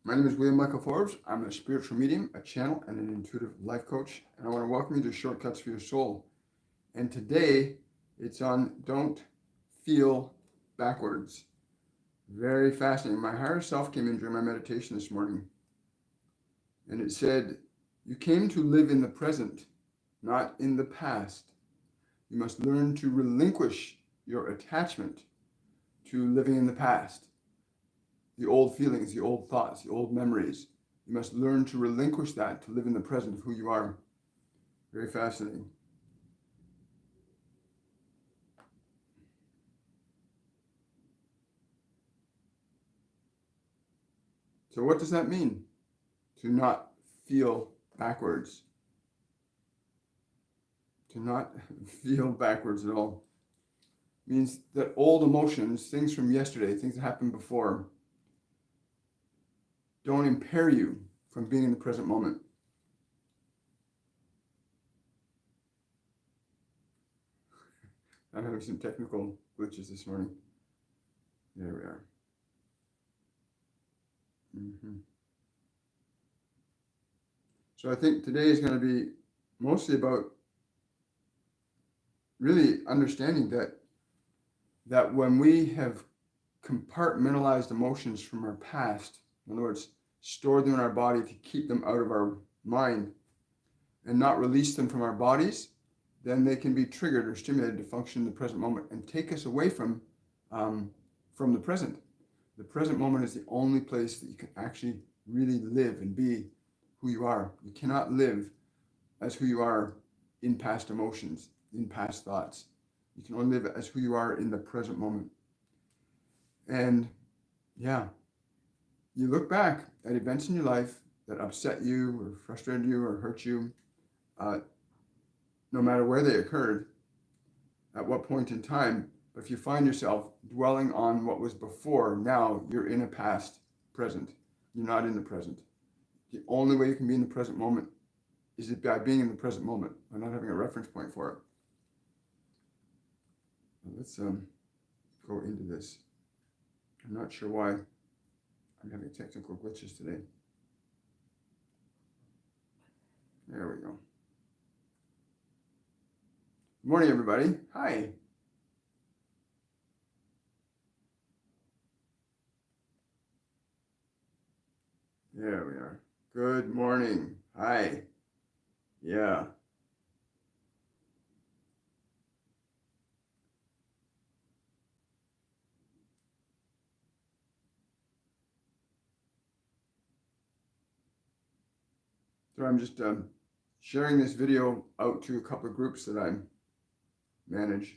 My name is William Michael Forbes. I'm a spiritual medium, a channel, and an intuitive life coach. And I want to welcome you to Shortcuts for Your Soul. And today it's on Don't Feel Backwards. Very fascinating. My higher self came in during my meditation this morning. And it said, you came to live in the present, not in the past. You must learn to relinquish your attachment to living in the past. The old feelings, the old thoughts, the old memories. You must learn to relinquish that to live in the present of who you are. Very fascinating. So what does that mean? To not feel backwards. To not feel backwards at all. It means that old emotions, things from yesterday, things that happened before, don't impair you from being in the present moment. I'm having some technical glitches this morning. There we are. So I think today is going to be mostly about really understanding that when we have compartmentalized emotions from our past, in other words, stored them in our body to keep them out of our mind and not release them from our bodies, then they can be triggered or stimulated to function in the present moment and take us away from the present. The present moment is the only place that you can actually really live and be who you are. You cannot live as who you are in past emotions, in past thoughts. You can only live as who you are in the present moment. And yeah, you look back at events in your life that upset you or frustrated you or hurt you, no matter where they occurred, at what point in time. But if you find yourself dwelling on what was before, now you're in a past present. You're not in the present. The only way you can be in the present moment is by being in the present moment, by not having a reference point for it. Let's go into this. I'm not sure why I'm having technical glitches today. There we go. Good morning, everybody. Hi. There we are. Good morning. Hi. Yeah. So I'm just sharing this video out to a couple of groups that I manage.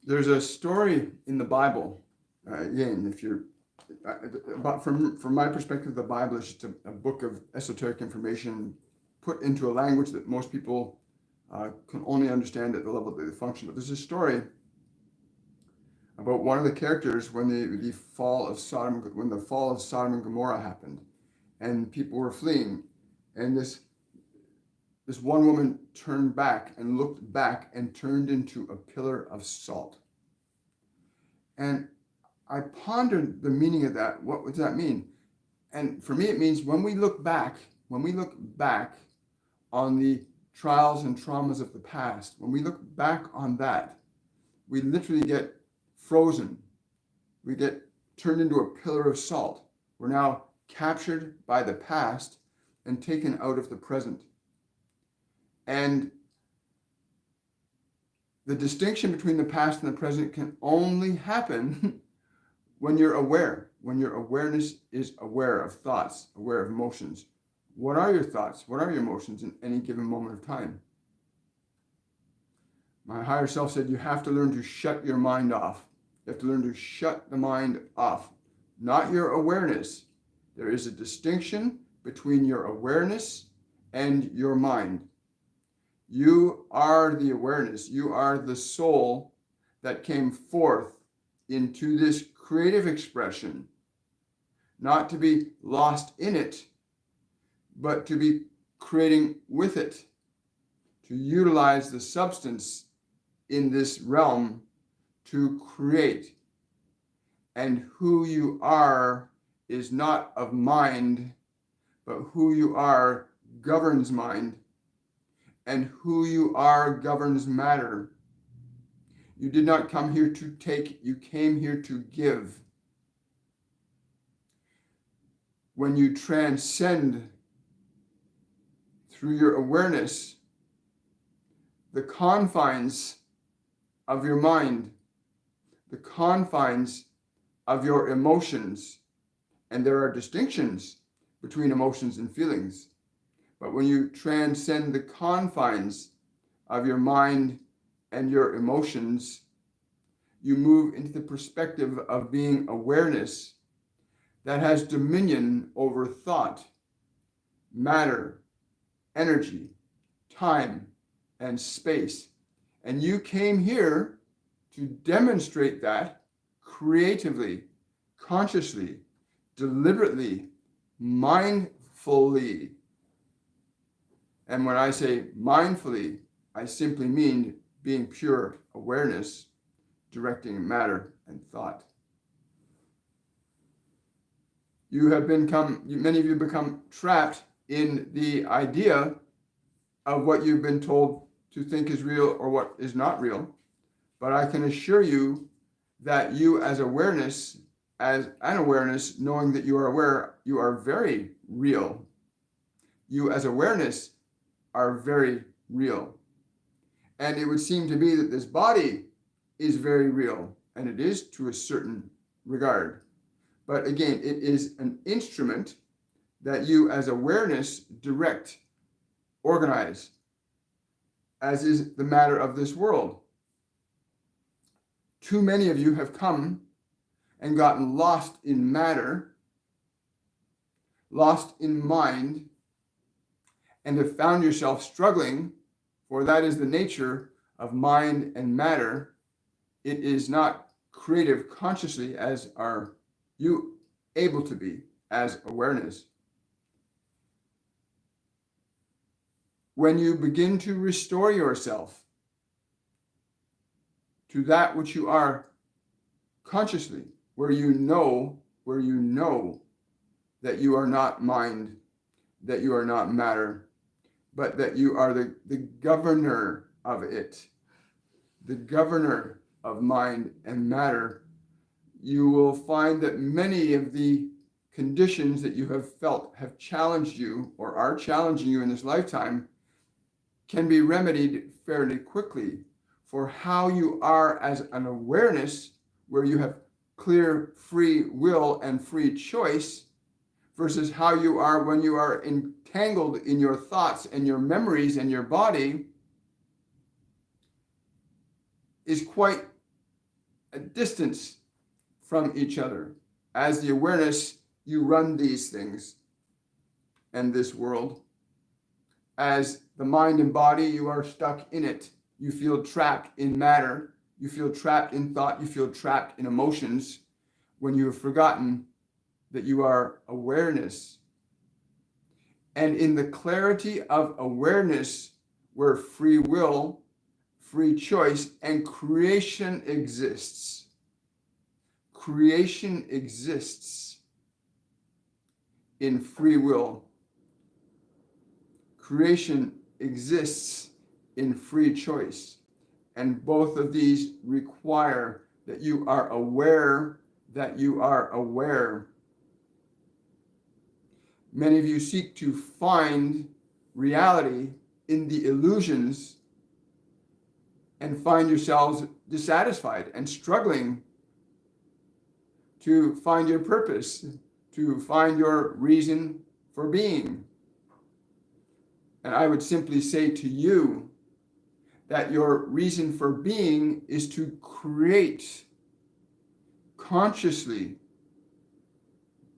There's a story in the Bible. Again, if you're about from my perspective, the Bible is just a book of esoteric information put into a language that most people can only understand at the level that they function. But there's a story about one of the characters when the fall of Sodom and Gomorrah happened, and people were fleeing, and this one woman turned back and looked back and turned into a pillar of salt. And I pondered the meaning of that. What does that mean? And for me, it means when we look back on the trials and traumas of the past, when we look back on that, we literally get frozen. We get turned into a pillar of salt. We're now captured by the past and taken out of the present. And the distinction between the past and the present can only happen when you're aware, when your awareness is aware of thoughts, aware of emotions. What are your thoughts? What are your emotions in any given moment of time? My higher self said you have to learn to shut your mind off. You have to learn to shut the mind off, not your awareness. There is a distinction between your awareness and your mind. You are the awareness. You are the soul that came forth into this creative expression, not to be lost in it, but to be creating with it, to utilize the substance in this realm to create. And who you are is not of mind, but who you are governs mind, and who you are governs matter. You did not come here to take, you came here to give. When you transcend through your awareness the confines of your mind, the confines of your emotions, and there are distinctions between emotions and feelings, but when you transcend the confines of your mind and your emotions, you move into the perspective of being awareness that has dominion over thought, matter, energy, time, and space. And you came here to demonstrate that creatively, consciously, deliberately, mindfully. And when I say mindfully, I simply mean being pure awareness, directing matter and thought. Many of you become trapped in the idea of what you've been told to think is real or what is not real. But I can assure you that you as awareness, as an awareness, knowing that you are aware, you are very real. You as awareness are very real. And it would seem to be that this body is very real, and it is to a certain regard. But again, it is an instrument that you as awareness direct, organize, as is the matter of this world. Too many of you have come and gotten lost in matter, lost in mind, and have found yourself struggling, for that is the nature of mind and matter. It is not creative consciously as are you able to be as awareness. When you begin to restore yourself to that which you are consciously, where you know that you are not mind, that you are not matter, but that you are the governor of it, the governor of mind and matter, you will find that many of the conditions that you have felt have challenged you or are challenging you in this lifetime can be remedied fairly quickly. For how you are as an awareness, where you have clear free will and free choice, versus how you are when you are entangled in your thoughts and your memories and your body, is quite a distance from each other. As the awareness, you run these things and this world. As the mind and body, you are stuck in it. You feel trapped in matter. You feel trapped in thought. You feel trapped in emotions when you have forgotten that you are awareness. And in the clarity of awareness, where free will, free choice, and creation exists. Creation exists in free will. Creation exists in free choice. And both of these require that you are aware that you are aware. Many of you seek to find reality in the illusions and find yourselves dissatisfied and struggling to find your purpose, to find your reason for being. And I would simply say to you that your reason for being is to create consciously,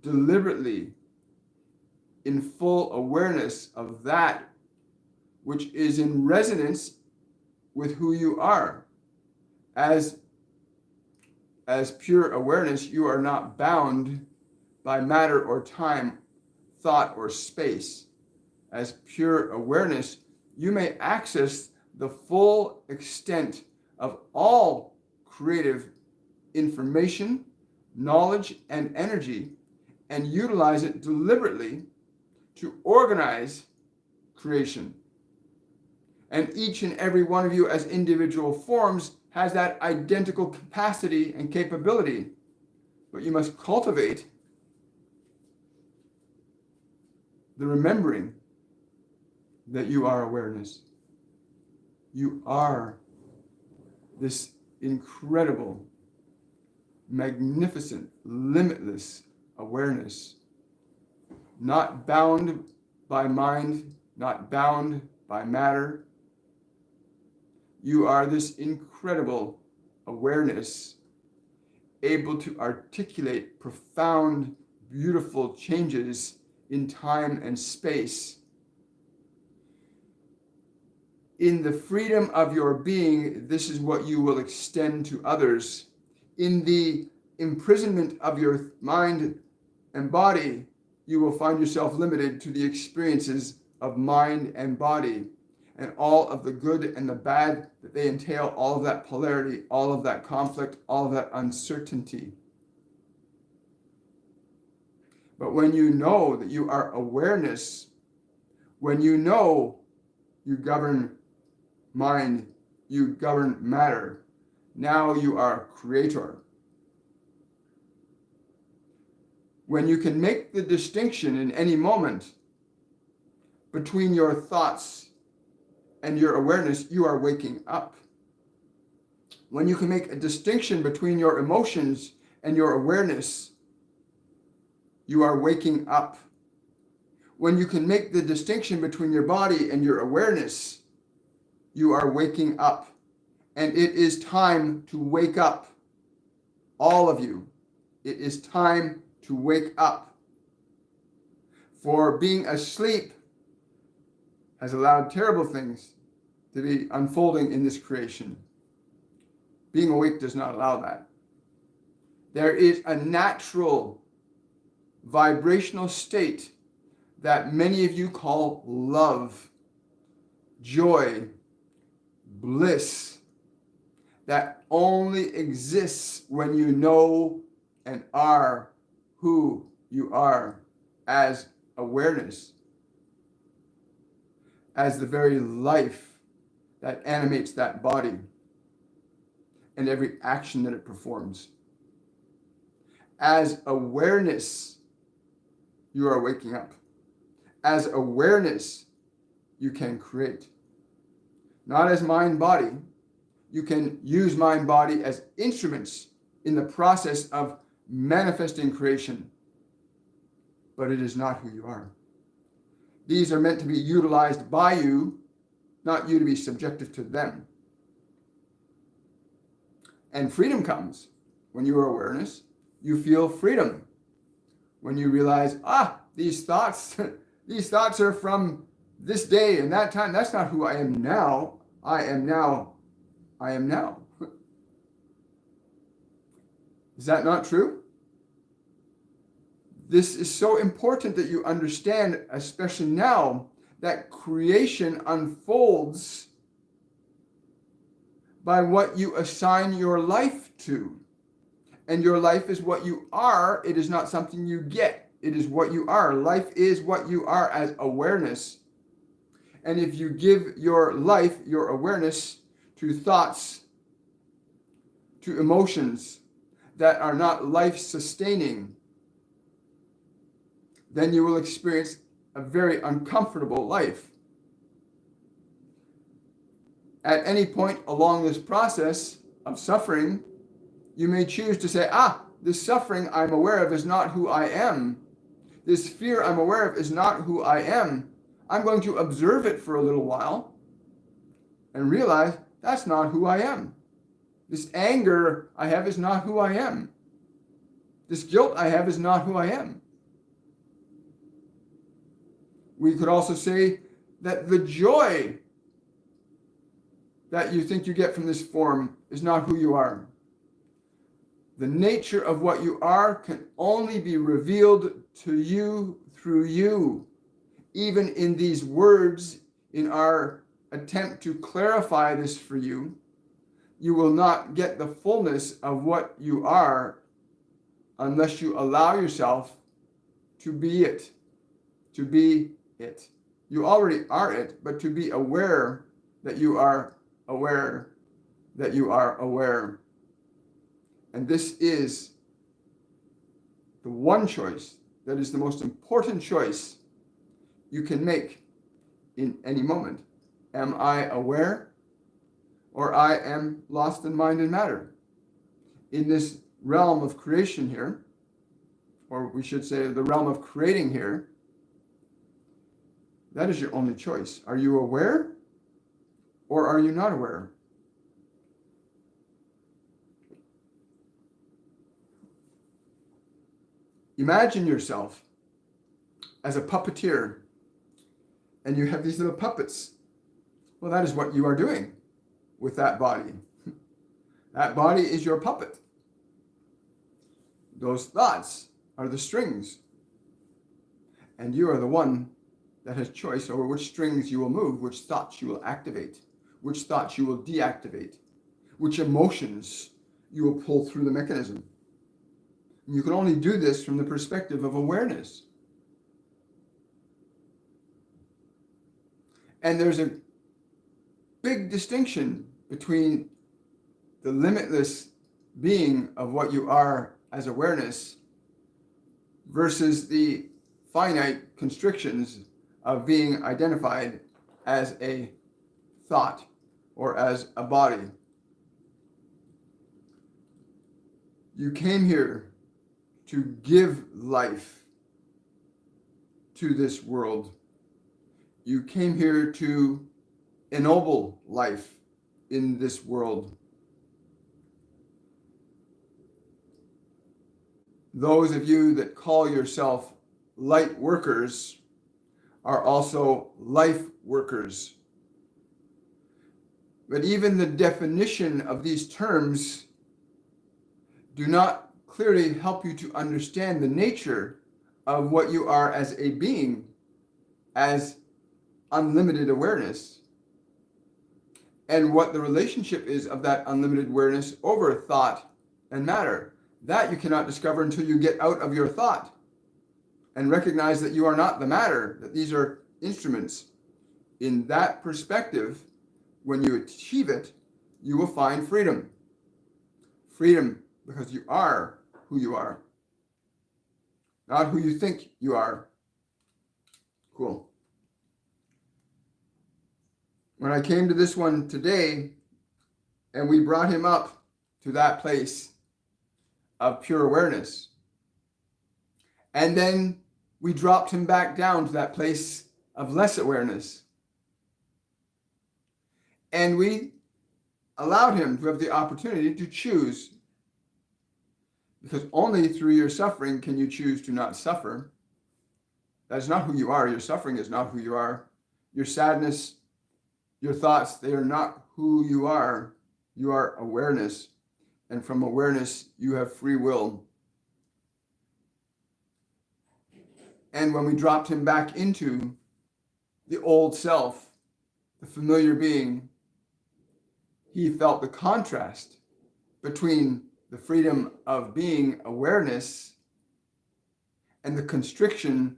deliberately, in full awareness of that which is in resonance with who you are. As As pure awareness, you are not bound by matter or time, thought or space. As pure awareness, you may access the full extent of all creative information, knowledge, and energy, and utilize it deliberately to organize creation. And each and every one of you as individual forms has that identical capacity and capability. But you must cultivate the remembering that you are awareness. You are this incredible, magnificent, limitless awareness, not bound by mind, not bound by matter. You are this incredible awareness, able to articulate profound, beautiful changes in time and space. In the freedom of your being, this is what you will extend to others. In the imprisonment of your mind and body, you will find yourself limited to the experiences of mind and body, and all of the good and the bad that they entail, all of that polarity, all of that conflict, all of that uncertainty. But when you know that you are awareness, when you know you govern mind, you govern matter, now you are creator. When you can make the distinction in any moment between your thoughts and your awareness, you are waking up. When you can make a distinction between your emotions and your awareness, you are waking up. When you can make the distinction between your body and your awareness, you are waking up. And it is time to wake up. All of you, it is time to wake up. For being asleep has allowed terrible things to be unfolding in this creation. Being awake does not allow that. There is a natural vibrational state that many of you call love, joy, bliss, that only exists when you know and are who you are as awareness, as the very life that animates that body and every action that it performs. As awareness, you are waking up. As awareness, you can create. Not as mind-body. You can use mind-body as instruments in the process of manifesting creation. But it is not who you are. These are meant to be utilized by you, not you to be subjective to them. And freedom comes when you are awareness. You feel freedom when you realize, these thoughts are from this day and that time. That's not who I am now. I am now. I am now. Is that not true? This is so important that you understand, especially now, that creation unfolds by what you assign your life to. And your life is what you are. It is not something you get. It is what you are. Life is what you are as awareness. And if you give your life, your awareness, to thoughts, to emotions that are not life-sustaining, then you will experience a very uncomfortable life. At any point along this process of suffering, you may choose to say, this suffering I'm aware of is not who I am. This fear I'm aware of is not who I am. I'm going to observe it for a little while and realize that's not who I am. This anger I have is not who I am. This guilt I have is not who I am. We could also say that the joy that you think you get from this form is not who you are. The nature of what you are can only be revealed to you through you. Even in these words, in our attempt to clarify this for you, you will not get the fullness of what you are unless you allow yourself to be it. To be it. You already are it, but to be aware that you are aware that you are aware. And this is the one choice that is the most important choice you can make in any moment. Am I aware, or I am lost in mind and matter? In this realm of creation here, or we should say the realm of creating here, that is your only choice. Are you aware, or are you not aware? Imagine yourself as a puppeteer, and you have these little puppets. Well, that is what you are doing with that body. That body is your puppet. Those thoughts are the strings. And you are the one that has choice over which strings you will move, which thoughts you will activate, which thoughts you will deactivate, which emotions you will pull through the mechanism. And you can only do this from the perspective of awareness. And there's a big distinction between the limitless being of what you are as awareness versus the finite constrictions of being identified as a thought or as a body. You came here to give life to this world. You came here to ennoble life in this world. Those of you that call yourself light workers are also life workers. But even the definition of these terms do not clearly help you to understand the nature of what you are as a being, as unlimited awareness, and what the relationship is of that unlimited awareness over thought and matter. That you cannot discover until you get out of your thought and recognize that you are not the matter, that these are instruments. In that perspective, when you achieve it, you will find freedom. Freedom because you are who you are, not who you think you are. Cool. When I came to this one today, and we brought him up to that place of pure awareness, and then we dropped him back down to that place of less awareness, and we allowed him to have the opportunity to choose, because only through your suffering can you choose to not suffer. That is not who you are. Your suffering is not who you are. Your sadness, your thoughts, they are not who you are. You are awareness. And from awareness, you have free will. And when we dropped him back into the old self, the familiar being, he felt the contrast between the freedom of being awareness and the constriction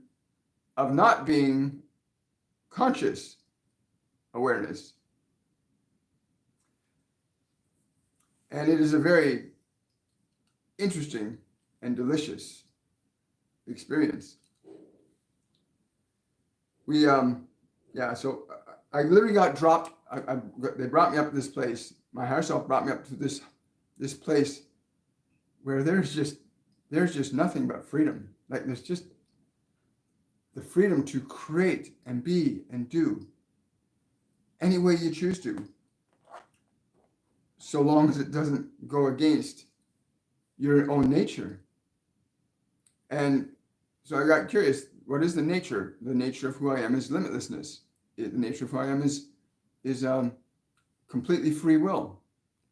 of not being conscious awareness. And it is a very interesting and delicious experience. So I literally got dropped. They brought me up to this place. My higher self brought me up to this place where there's just nothing but freedom. Like there's just the freedom to create and be and do any way you choose to, so long as it doesn't go against your own nature. And so I got curious, what is the nature? The nature of who I am is limitlessness. The nature of who I am is completely free will.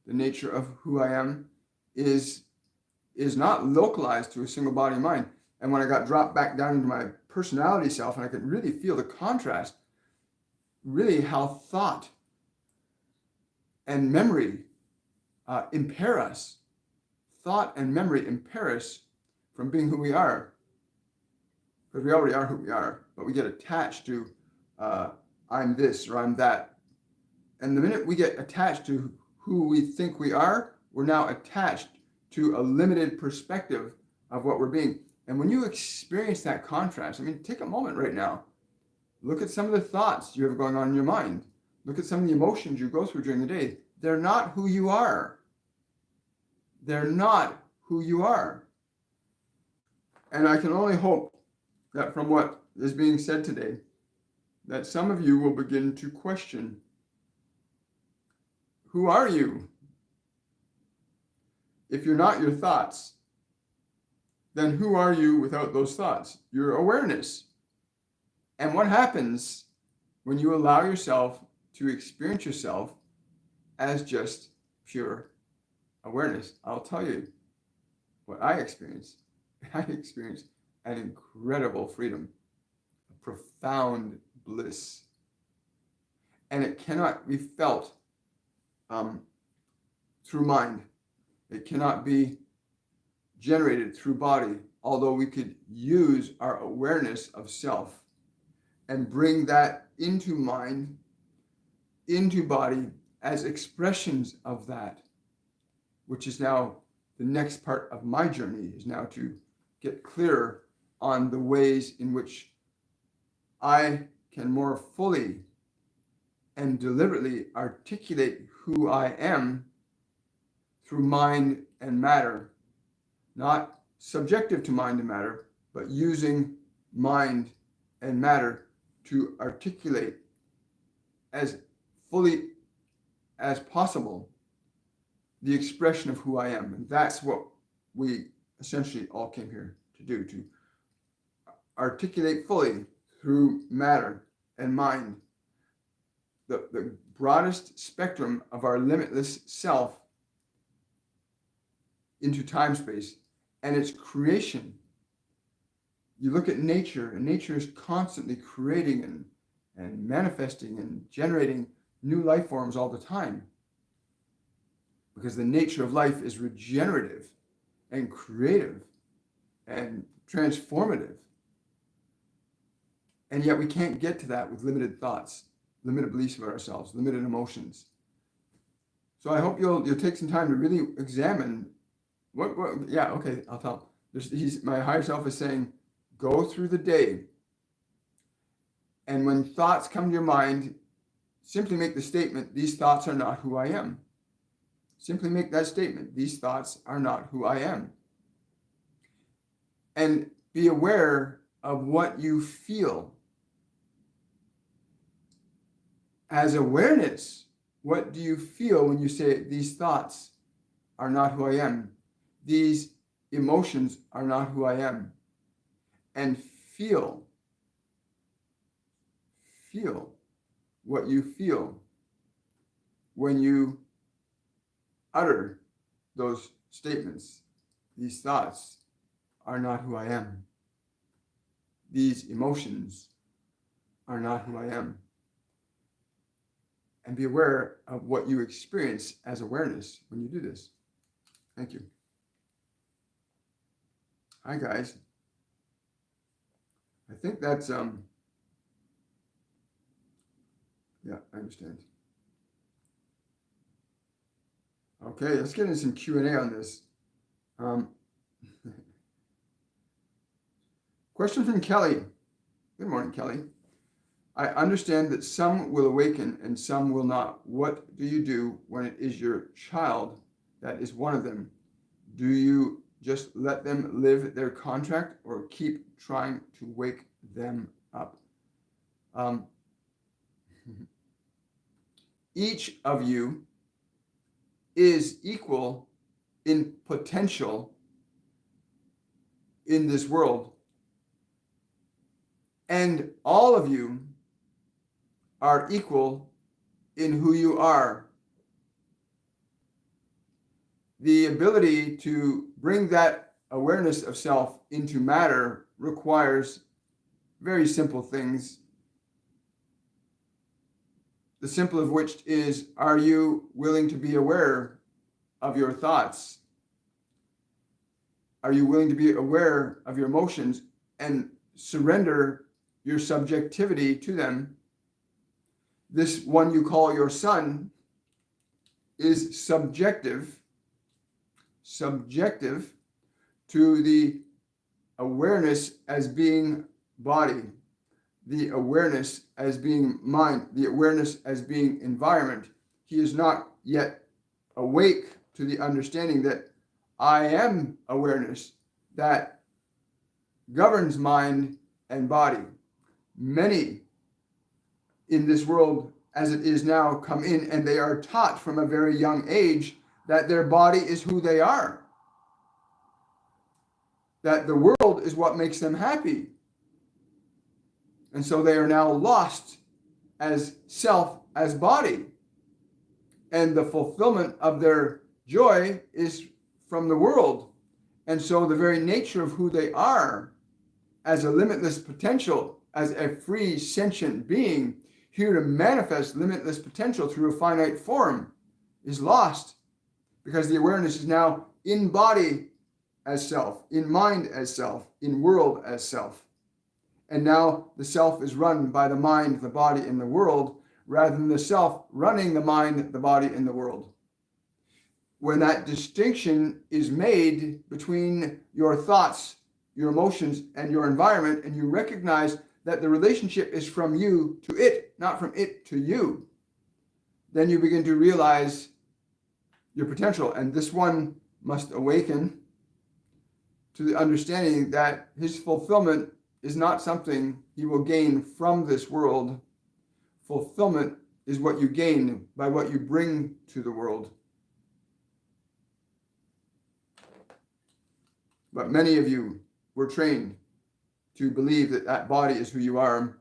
The nature of who I am is is not localized to a single body and mind. And when I got dropped back down into my personality self, and I could really feel the contrast, really how thought and memory impair us. Thought and memory impair us from being who we are. Because we already are who we are, but we get attached to I'm this or I'm that. And the minute we get attached to who we think we are, we're now attached to a limited perspective of what we're being. And when you experience that contrast, I mean, take a moment right now. Look at some of the thoughts you have going on in your mind. Look at some of the emotions you go through during the day. They're not who you are. They're not who you are. And I can only hope that from what is being said today, that some of you will begin to question, who are you? If you're not your thoughts, then who are you without those thoughts? Your awareness. And what happens when you allow yourself to experience yourself as just pure awareness? I'll tell you what I experienced. I experienced an incredible freedom, a profound bliss. And it cannot be felt through mind. It cannot be generated through body, although we could use our awareness of self and bring that into mind, into body as expressions of that, which is now the next part of my journey, is now to get clearer on the ways in which I can more fully and deliberately articulate who I am through mind and matter, not subjective to mind and matter, but using mind and matter to articulate as fully as possible the expression of who I am. And that's what we essentially all came here to do, to articulate fully through matter and mind the broadest spectrum of our limitless self into time space and its creation. You look at nature, and nature is constantly creating and manifesting and generating new life forms all the time, because the nature of life is regenerative and creative and transformative. And yet we can't get to that with limited thoughts, limited beliefs about ourselves, limited emotions. So I hope you'll take some time to really examine I'll tell. My higher self is saying, go through the day, and when thoughts come to your mind, simply make the statement, these thoughts are not who I am. Simply make that statement, these thoughts are not who I am. And be aware of what you feel. As awareness, what do you feel when you say these thoughts are not who I am? These emotions are not who I am. And feel what you feel when you utter those statements. These thoughts are not who I am. These emotions are not who I am. And be aware of what you experience as awareness when you do this. Thank you. Hi, guys. I think that's, yeah, I understand. Okay, let's get into some Q&A on this. Question from Kelly. Good morning, Kelly. I understand that some will awaken and some will not. What do you do when it is your child that is one of them? Do you just let them live their contract or keep trying to wake them up? Each of you is equal in potential in this world. And all of you are equal in who you are. The ability to bring that awareness of self into matter requires very simple things. The simple of which is, are you willing to be aware of your thoughts? Are you willing to be aware of your emotions and surrender your subjectivity to them? This one you call your son is subjective to the awareness as being body, the awareness as being mind, the awareness as being environment. He is not yet awake to the understanding that I am awareness that governs mind and body. Many in this world as it is now come in, and they are taught from a very young age that their body is who they are, that the world is what makes them happy. And so they are now lost as self, as body. And the fulfillment of their joy is from the world. And so the very nature of who they are as a limitless potential, as a free sentient being, here to manifest limitless potential through a finite form, is lost, because the awareness is now in body as self, in mind as self, in world as self. And now the self is run by the mind, the body, and the world, rather than the self running the mind, the body, and the world. When that distinction is made between your thoughts, your emotions, and your environment, and you recognize that the relationship is from you to it, not from it to you, then you begin to realize your potential. And this one must awaken to the understanding that his fulfillment is not something he will gain from this world. Fulfillment is what you gain by what you bring to the world. But many of you were trained to believe that that body is who you are,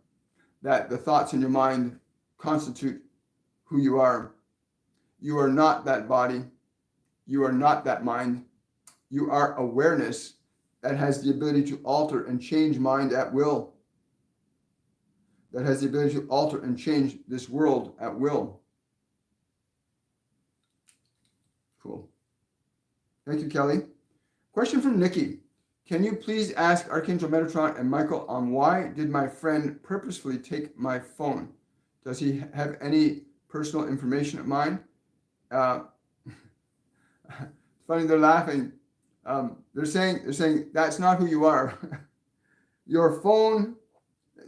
that the thoughts in your mind constitute who you are. You are not that body. You are not that mind. You are awareness that has the ability to alter and change mind at will, that has the ability to alter and change this world at will. Cool. Thank you, Kelly. Question from Nikki. Can you please ask Archangel Metatron and Michael on why did my friend purposefully take my phone? Does he have any personal information of mine? It's funny, they're laughing. They're saying that's not who you are. Your phone.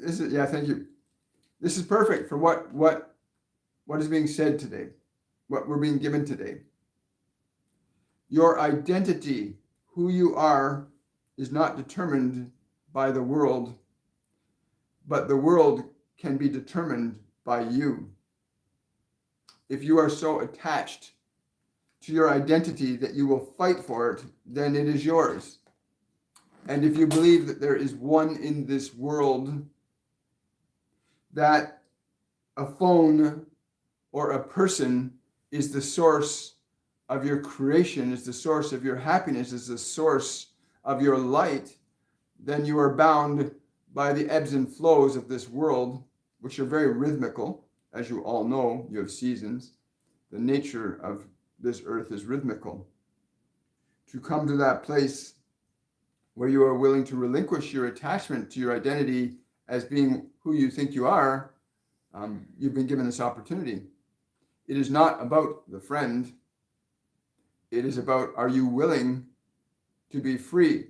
Thank you. This is perfect for what is being said today, what we're being given today. Your identity, who you are, is not determined by the world, but the world can be determined by you. If you are so attached to your identity that you will fight for it, then it is yours. And if you believe that there is one in this world, that a phone or a person is the source of your creation, is the source of your happiness, is the source of your light, then you are bound by the ebbs and flows of this world, which are very rhythmical. As you all know, you have seasons. The nature of this earth is rhythmical. To come to that place where you are willing to relinquish your attachment to your identity as being who you think you are, you've been given this opportunity. It is not about the friend. It is about, are you willing to be free?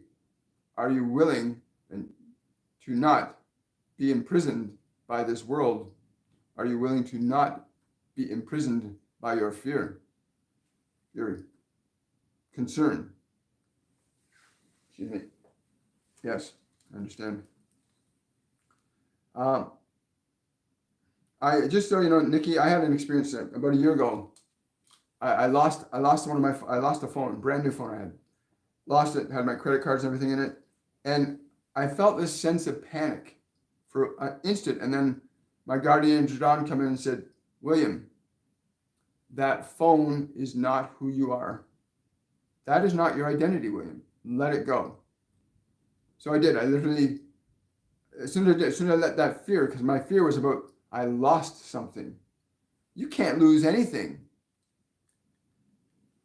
Are you willing to not be imprisoned by this world? Are you willing to not be imprisoned by your fear, your concern? Excuse me. Yes, I understand. I just so you know, Nikki, I had an experience about a year ago. I lost a phone, brand new phone I had. Lost it, had my credit cards and everything in it. And I felt this sense of panic for an instant. And then my guardian angel John came in and said, William, that phone is not who you are. That is not your identity, William. Let it go. So I did. I literally, as soon as I let that fear, because my fear was about I lost something. You can't lose anything.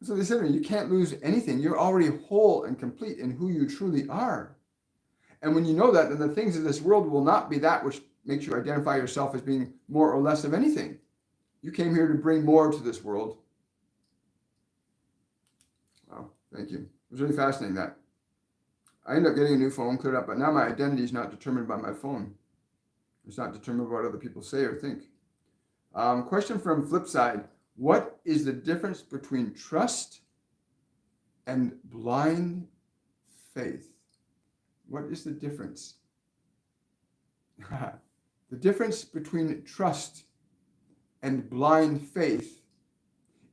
So they said to me, you can't lose anything. You're already whole and complete in who you truly are. And when you know that, then the things of this world will not be that which makes you identify yourself as being more or less of anything. You came here to bring more to this world. Wow, thank you. It was really fascinating that. I ended up getting a new phone, cleared up, but now my identity is not determined by my phone. It's not determined by what other people say or think. Question from Flipside. What is the difference between trust and blind faith? What is the difference? The difference between trust and blind faith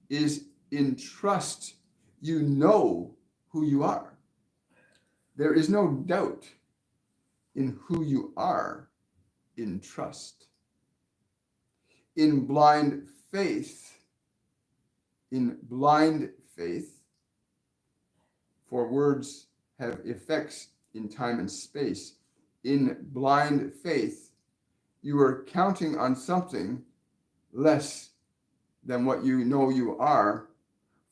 is in trust, you know who you are. There is no doubt in who you are in trust. In blind faith, for words have effects in time and space. In blind faith, you are counting on something less than what you know you are.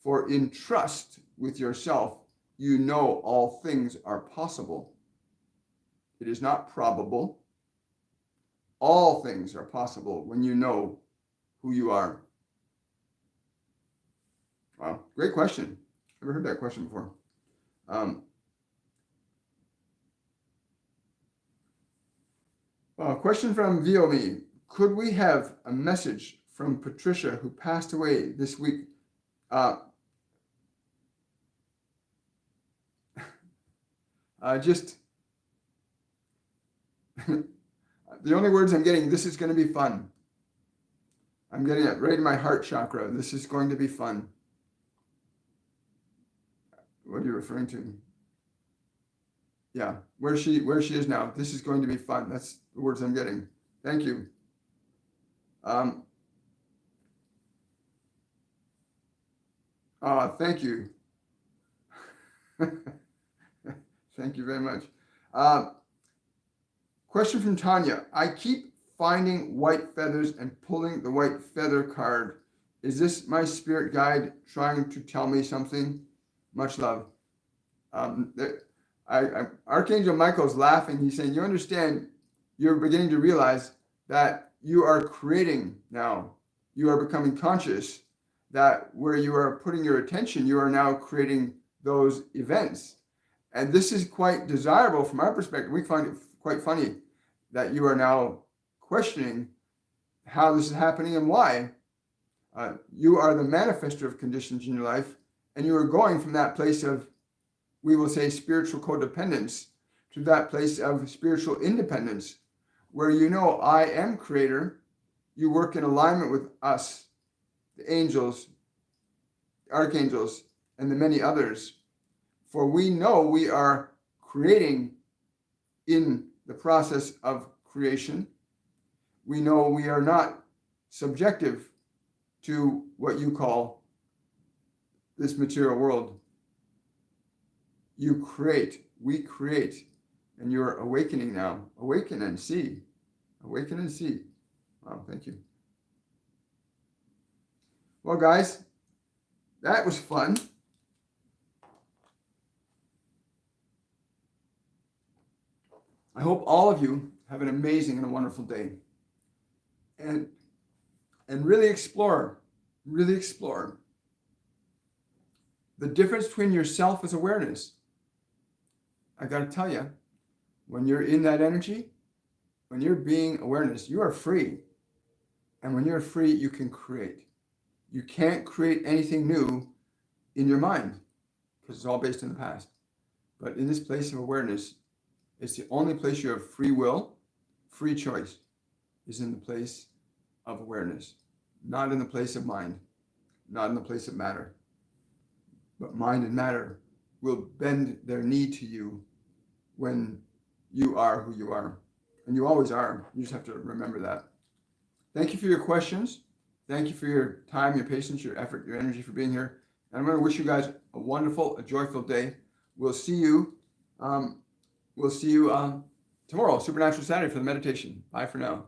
For in trust with yourself, you know all things are possible. It is not probable. All things are possible when you know who you are. Wow, great question. Never heard that question before. Question from Viomi. Could we have a message from Patricia, who passed away this week? Just the only words I'm getting, this is going to be fun. I'm getting it right in my heart chakra. This is going to be fun. What are you referring to? Yeah, where she is now. This is going to be fun. That's the words I'm getting. Thank you. Thank you. Thank you very much. Question from Tanya. I keep finding white feathers and pulling the white feather card. Is this my spirit guide trying to tell me something? Much love. Archangel Michael's laughing. He's saying, you understand, you're beginning to realize that you are creating now. You are becoming conscious that where you are putting your attention, you are now creating those events. And this is quite desirable from our perspective. We find it quite funny that you are now questioning how this is happening and why. You are the manifester of conditions in your life, and you are going from that place of, we will say, spiritual codependence to that place of spiritual independence, where you know I am creator. You work in alignment with us, the angels, the archangels, and the many others. For we know we are creating in the process of creation. We know we are not subjective to what you call this material world. You create, we create, and you're awakening now. Awaken and see. Awaken and see. Wow, thank you. Well, guys, that was fun. I hope all of you have an amazing and a wonderful day. And really explore the difference between yourself as awareness. I got to tell you, when you're in that energy, when you're being awareness, you are free. And when you're free, you can create. You can't create anything new in your mind because it's all based in the past. But in this place of awareness, it's the only place you have free will, free choice, is in the place of awareness, not in the place of mind, not in the place of matter. But mind and matter will bend their knee to you when you are who you are. And you always are. You just have to remember that. Thank you for your questions. Thank you for your time, your patience, your effort, your energy for being here. And I'm going to wish you guys a wonderful, a joyful day. We'll see you. We'll see you tomorrow, Supernatural Saturday, for the meditation. Bye for now.